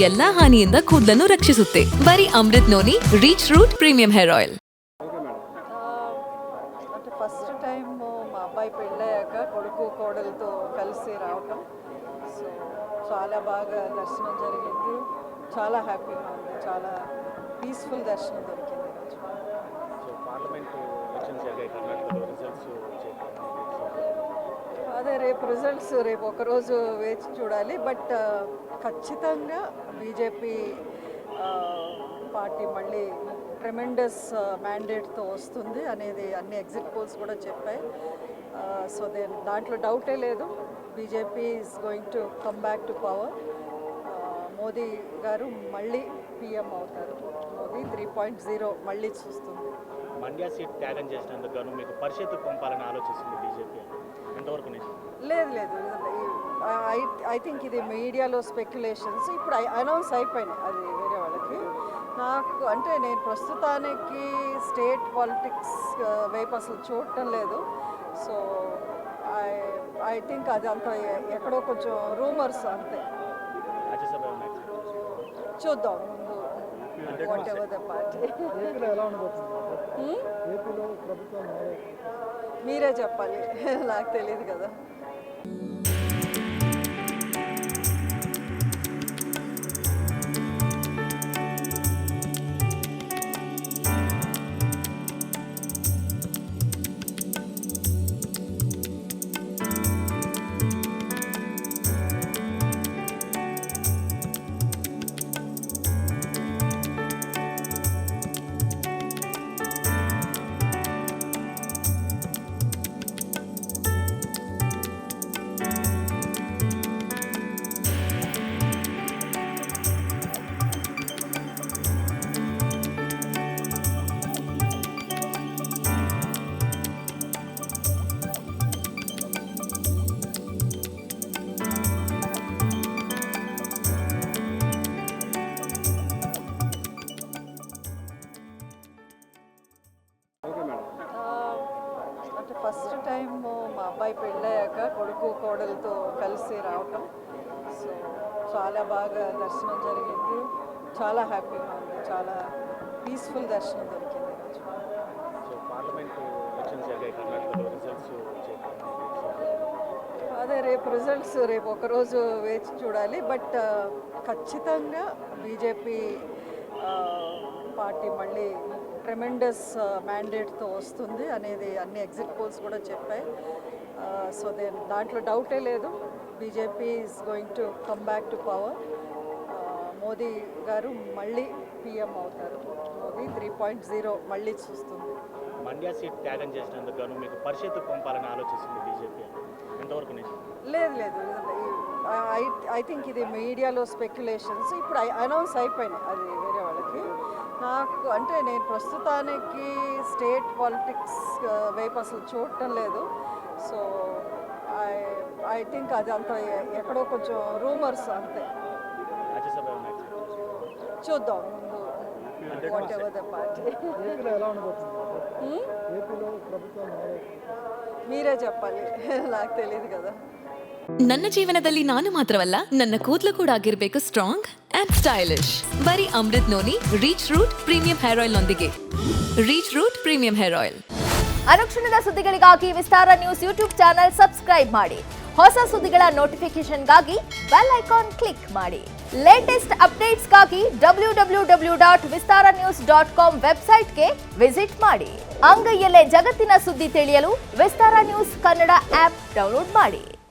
ಎಲ್ಲಾ ಹಾನಿಯಿಂದ ಕೂದಲನ್ನು ರಕ್ಷಿಸುತ್ತೆ. ಬರೀ Amrut noni reach root premium hair oil. అంటే ఫస్ట్ టైం మా అబ్బాయి పెళ్ళయ్యాక కొడుకు కోడలతో కలిసి రావటం, సో చాలా బాగా దర్శనం జరిగింది. చాలా హ్యాపీగా ఉంది. చాలా పీస్ఫుల్ దర్శనం దొరికింది ఈరోజు. అదే రేపు రిజల్ట్స్ రేపు ఒకరోజు వేచి చూడాలి. బట్ ఖచ్చితంగా బీజేపీ పార్టీ మళ్ళీ ట్రెమెండస్ మ్యాండేట్తో వస్తుంది అనేది అన్ని ఎగ్జిట్ పోల్స్ కూడా చెప్పాయి. సో దాంట్లో డౌటే లేదు. BJP is going to come back to power. Modi గారు మళ్ళీ పిఎం అవుతారు. మోదీ 3.0 మళ్ళీ చూస్తుంది. మండ్యా సీట్ త్యాగం చేసినందుకు గాను మీకు పరిషత్తుకు పంపాలని ఆలోచిస్తుంది బీజేపీ. ఎంతవరకు లేదు ఐ థింక్ ఇది మీడియాలో స్పెక్యులేషన్స్. ఇప్పుడు అనౌన్స్ అయిపోయినాయి అది వేరే వాళ్ళకి. నాకు అంటే నేను ప్రస్తుతానికి స్టేట్ పాలిటిక్స్ వైపు అసలు చూడటం లేదు. సో ఐ థింక్ అది అంత ఎక్కడో కొంచెం రూమర్స్ అంతే. చూద్దాం ముందు వాట్ ఎవర్ ద పార్టీ. మీరే చెప్పాలి, నాకు తెలియదు కదా. అంటే ఫస్ట్ టైం మా అబ్బాయి పెళ్ళయ్యాక కొడుకు కోడలతో కలిసి రావటం, సో చాలా బాగా దర్శనం జరిగింది. చాలా హ్యాపీగా ఉంది. చాలా పీస్ఫుల్ దర్శనం దొరికింది ఈరోజు. అదే రేపు రిజల్ట్స్ రేపు ఒకరోజు వేచి చూడాలి. బట్ ఖచ్చితంగా బీజేపీ పార్టీ మళ్ళీ ట్రెమెండస్ మ్యాండేట్తో వస్తుంది అనేది అన్ని ఎగ్జిట్ పోల్స్ కూడా చెప్పాయి. సో దాంట్లో డౌటే లేదు. BJP is going to come back to power. Modi గారు మళ్ళీ పిఎం అవుతారు. మోదీ 3.0 మళ్ళీ చూస్తుంది. మండ్యా సీట్ త్యాగం చేసినందుకు గాను మీకు పరిషత్తుకు పంపాలని ఆలోచిస్తుంది బీజేపీ. ఎంతవరకు లేదు ఐ థింక్ ఇది మీడియాలో స్పెక్యులేషన్స్. ఇప్పుడు అనౌన్స్ అయిపోయినాయి అది వేరే వాళ్ళకి. నాకు అంటే నేను ప్రస్తుతానికి స్టేట్ పాలిటిక్స్ వైపు అసలు చూడటం లేదు. సో ఐ థింక్ అది అంత ఎక్కడో కొంచెం రూమర్స్ అంతే. చూద్దాం ముందు వాట్ ఎవర్ ద పార్టీ. మీరే చెప్పాలి, నాకు తెలియదు కదా. ನನ್ನ ಜೀವನದಲ್ಲಿ ನಾನು ಮಾತ್ರವಲ್ಲ, ನನ್ನ ಕೂದಲು ಕೂಡ ಆಗಿರಬೇಕು ಸ್ಟ್ರಾಂಗ್ ಅಂಡ್ ಸ್ಟೈಲಿಶ್. ಬರೀ Amrut noni reach root premium hair oil ನೊಂದಿಗೆ. Reach root premium hair oil. ಅನುಕ್ಷಣದ ಸುದ್ದಿಗಳಿಗಾಗಿ Vistara news YouTube channel subscribe ಮಾಡಿ. ಹೊಸ ಸುದ್ದಿಗಳ ನೋಟಿಫಿಕೇಶನ್ಗಾಗಿ ಬೆಲ್ ಐಕಾನ್ ಕ್ಲಿಕ್ ಮಾಡಿ. ಲೇಟೆಸ್ಟ್ ಅಪ್ಡೇಟ್ಸ್ಗಾಗಿ www.vistaranews.com ವೆಬ್ಸೈಟ್ಗೆ ವಿಸಿಟ್ ಮಾಡಿ. ಅಂಗೈಯಲ್ಲೇ ಜಗತ್ತಿನ ಸುದ್ದಿ ತಿಳಿಯಲು Vistara news Kannada app download ಮಾಡಿ.